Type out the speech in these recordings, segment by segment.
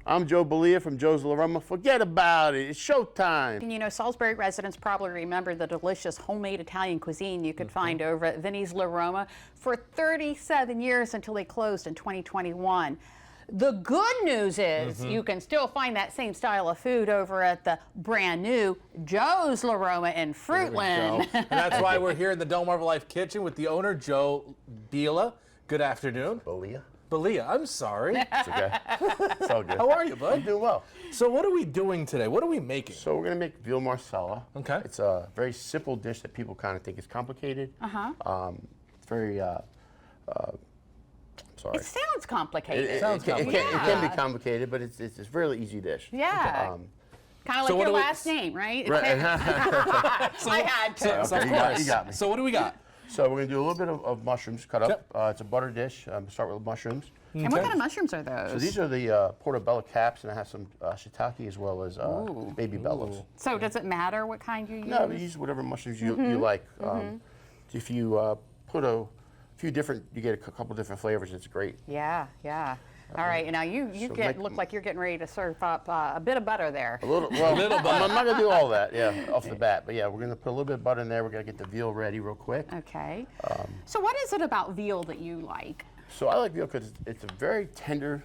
I'm Joe Bellia from Joe's La Roma. Forget about it. It's showtime. And you know, Salisbury residents probably remember the delicious homemade Italian cuisine you could find over at Vinny's La Roma for 37 years until they closed in 2021. The good news is you can still find that same style of food over at the brand new Joe's La Roma in Fruitland. And that's why we're here in the DelmarvaLife kitchen with the owner, Joe Bellia. Good afternoon. Bellia, I'm sorry. It's okay. It's all good. How are you, bud? I'm doing well. So what are we doing today? What are we making? So we're going to make veal marsala. Okay. It's a very simple dish that people kind of think is complicated. It's very, sorry. It sounds complicated. It can be complicated, but it's a really easy dish. Yeah. Kind of like your last name, right? Right. I had to. So, Okay, of course. you got me. So what do we got? So we're going to do a little bit of mushrooms cut up. It's a butter dish. Start with mushrooms. And what kind of mushrooms are those? So these are the portobello caps, and I have some shiitake as well as baby bellows. So does it matter what kind you use? No, you use whatever mushrooms you like. If you put a few different, you get a couple different flavors. It's great. Yeah. All right, and now you look like you're getting ready to serve up a bit of butter there. A little butter. I'm not gonna do all that, off the bat. But yeah, we're gonna put a little bit of butter in there. We're gonna get the veal ready real quick. Okay. So what is it about veal that you like? So I like veal because it's a very tender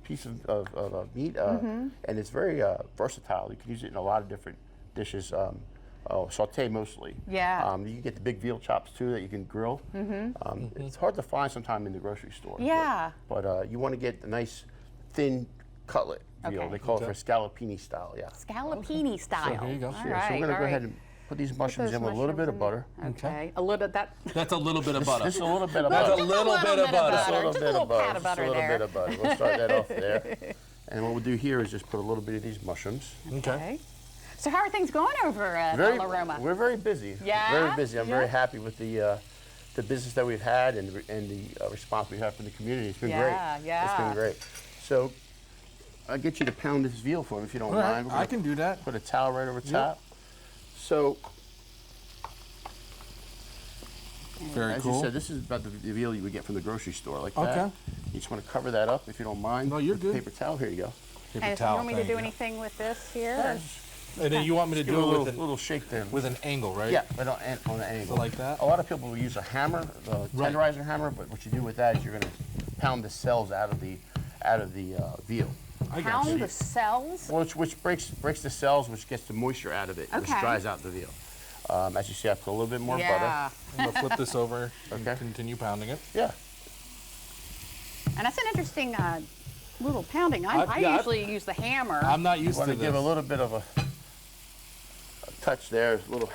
piece of meat, and it's very versatile. You can use it in a lot of different dishes. Saute mostly. Yeah. You can get the big veal chops too that you can grill. It's hard to find sometime in the grocery store. Yeah. But you want to get a nice thin cutlet veal. Okay. They call it for scallopini style. Yeah. Scallopini style. So here you go. All So right, we're gonna go ahead and put these mushrooms in with a little bit of butter. Okay. A little that. That's a little bit of butter. Just a little bit of That's butter. a little bit of butter. Just a little Just a bit little of butter. pat of butter Just a little there. bit of butter. We'll start that off there. And what we'll do here is just put a little bit of these mushrooms. Okay. So how are things going over at La Roma? We're very busy. Yeah? Very busy. I'm very happy with the business that we've had and the response we've had from the community. It's been great. It's been great. So I'll get you to pound this veal for me if you don't mind. I can do that. Put a towel right over top. So Very cool. As you said, this is about the veal you would get from the grocery store, like that. Okay. You just want to cover that up if you don't mind. No, you're With the good. paper towel. Here you go. Paper And towel. you want me to do anything with this here? And then you want me to Give do it a it little shake there. with an angle, right? Yeah, but on an angle. So like that? A lot of people will use a hammer, the tenderizer hammer, but what you do with that is you're going to pound the cells out of the veal. Pound the cells? Well, which breaks the cells, which gets the moisture out of it, which dries out the veal. As you see, I put a little bit more butter. I'm going to flip this over and continue pounding it. Yeah. And that's an interesting little pounding. I usually use the hammer. I'm not used to Want this. to give a little bit of a touch there, a little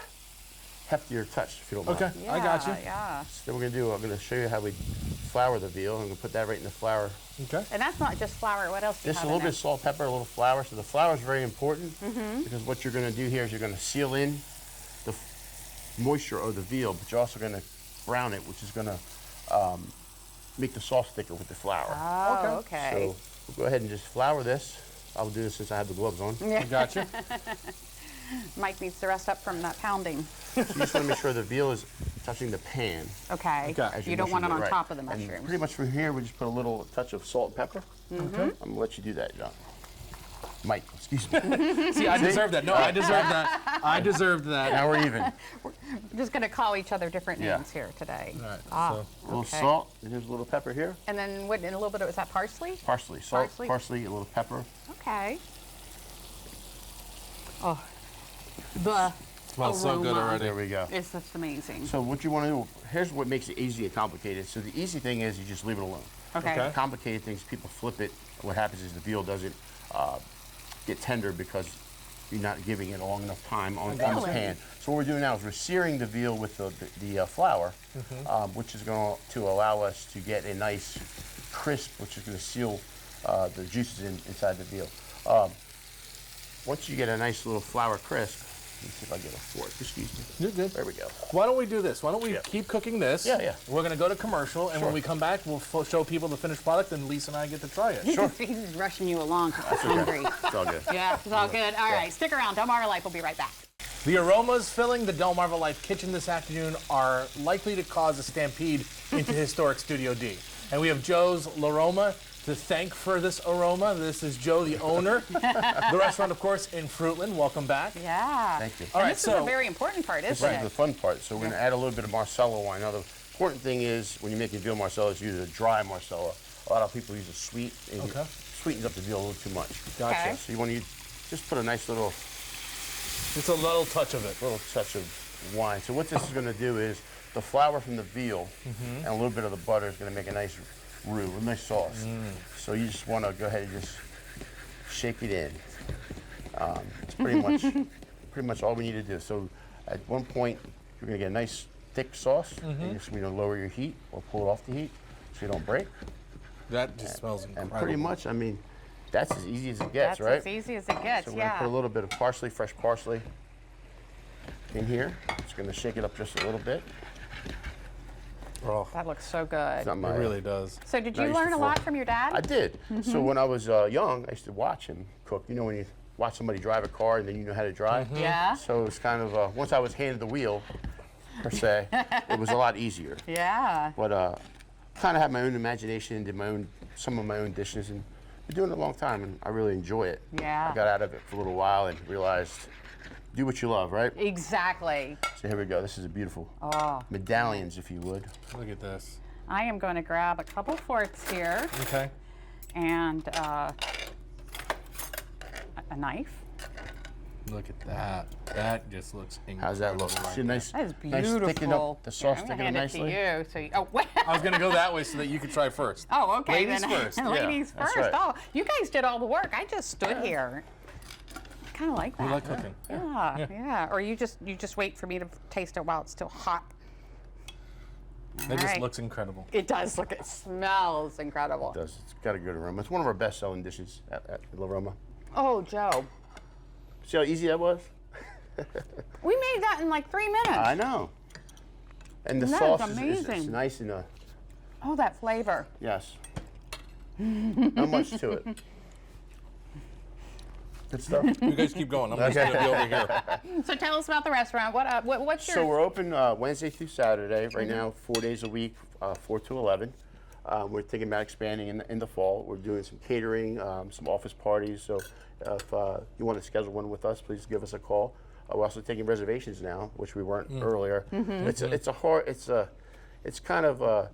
heftier touch, if you don't mind. Okay, I got you. Yeah. So what we're going to show you how we flour the veal. I'm going to put that right in the flour. Okay. And that's not just flour. What else do you Just have a little in bit of salt, pepper, a little flour. So the flour is very important because what you're going to do here is you're going to seal in the moisture of the veal, but you're also going to brown it, which is going to make the sauce thicker with the flour. Oh, okay. So we'll go ahead and just flour this. I'll do this since I have the gloves on. Yeah. Gotcha. Mike needs to rest up from that pounding. So you just want to make sure the veal is touching the pan. Okay. as You don't want it on right. top of the And mushrooms. pretty much from here, we just put a little touch of salt and pepper. I'm going to let you do that, John. Mike, excuse me. See, I deserve that. No, I deserve that. I deserved that. Now we're even. We're just going to call each other different names here today. All right. Ah, A little okay. salt, and here's a little pepper here. And then what? And a little bit of, is that parsley? Parsley, salt, Parsley. parsley, a little pepper. Okay. Oh, the Smells so good aroma already. There we go. is just amazing. So what you want to do, here's what makes it easy and complicated. So the easy thing is you just leave it alone. Okay. Okay. Complicated things, people flip it. What happens is the veal doesn't get tender because you're not giving it a long enough time on the pan. So what we're doing now is we're searing the veal with the flour, which is going to allow us to get a nice crisp, which is going to seal the juices inside the veal. Once you get a nice little flour crisp, let me see if I get a fork. Excuse me. You're good. There we go. Why don't we do this? Why don't we keep cooking this? Yeah. We're going to go to commercial, and when we come back, we'll show people the finished product, and Lisa and I get to try it. Sure. He's rushing you along because he's hungry. It's all good. Yeah, it's all good. All right, stick around. DelmarvaLife will be right back. The aromas filling the DelmarvaLife kitchen this afternoon are likely to cause a stampede into historic Studio D. And we have Joe's La Roma to thank for this aroma. This is Joe, the owner. The restaurant, of course, in Fruitland. Welcome back. Yeah. Thank you. And All right, this is a very important part, isn't This is it? the fun part. So we're going to add a little bit of Marsala wine. Now, the important thing is when you're making veal Marsala is use a dry Marsala. A lot of people use a sweet, and it sweetens up the veal a little too much. Gotcha. Okay. So you want to just put a nice little Just a little touch of it. touch of wine. So what this is going to do is the flour from the veal and a little bit of the butter is going to make a nice roux, a nice sauce. So you just want to go ahead and just shake it in. It's pretty much all we need to do. So at one point you're going to get a nice thick sauce. And you're just going to lower your heat or pull it off the heat so you don't break. That just smells incredible. And pretty much, I mean, that's as easy as it gets, That's right? as easy as it gets, So we're going to yeah. put a little bit of parsley, fresh parsley in here. Just going to shake it up just a little bit. Oh, That looks so good. It's not my, it really does. So did not you used to learn a fork. lot from your dad? I did. So when I was young, I used to watch him cook. You know when you watch somebody drive a car and then you know how to drive? Yeah. So it's kind of, once I was handed the wheel, per se, it was a lot easier. Yeah. But kind of had my own imagination and did some of my own dishes, and been doing it a long time, and I really enjoy it. Yeah. I got out of it for a little while and realized, do what you love, right? Exactly. So here we go. This is a beautiful Oh, medallions, if you would. Look at this. I am going to grab a couple forks here Okay. and a knife. Look at that. That just looks incredible. How's that look? right See, a nice, That is nice beautiful. thickened up, the sauce I'm thickened gonna up hand it nicely. to you. So you, oh, wait. I was going to go that way so that you could try first. Oh, okay. Ladies then. first. Yeah, Ladies that's first. right. Oh, you guys did all the work. I just stood here. I kind of like that. We like cooking. Yeah. Or you just wait for me to taste it while it's still hot. It All just right. looks incredible. It does look. It smells incredible. It does. It's got a good aroma. It's one of our best-selling dishes at La Roma. Oh, Joe. See how easy that was? We made that in like 3 minutes. I know. And the That is sauce is amazing. nice and Oh, that flavor. yes. Not much to it. Good stuff. You guys keep going. I'm just going to be over here. So tell us about the restaurant. What's your? So we're open Wednesday through Saturday. Right now, 4 days a week, 4 to 11. We're thinking about expanding in the fall. We're doing some catering, some office parties. So if you want to schedule one with us, please give us a call. We're also taking reservations now, which we weren't earlier. It's kind of a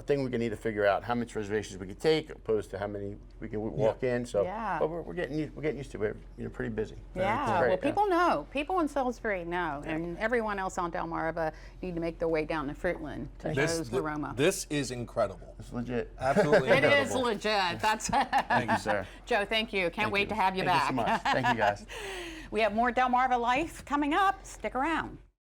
thing we're gonna need to figure out how much reservations we can take, opposed to how many we can walk in. So, Yeah. but we're getting used to it. We're pretty busy. Yeah, It's great, well, people know. People in Salisbury know, and everyone else on Delmarva need to make their way down to Fruitland to Joe's La Roma. This is incredible. It's legit. Absolutely It incredible. is legit. That's Thank you, sir. Joe. Thank you. Can't wait to have you Thank back. you so much. Thank you, guys. We have more Delmarva Life coming up. Stick around.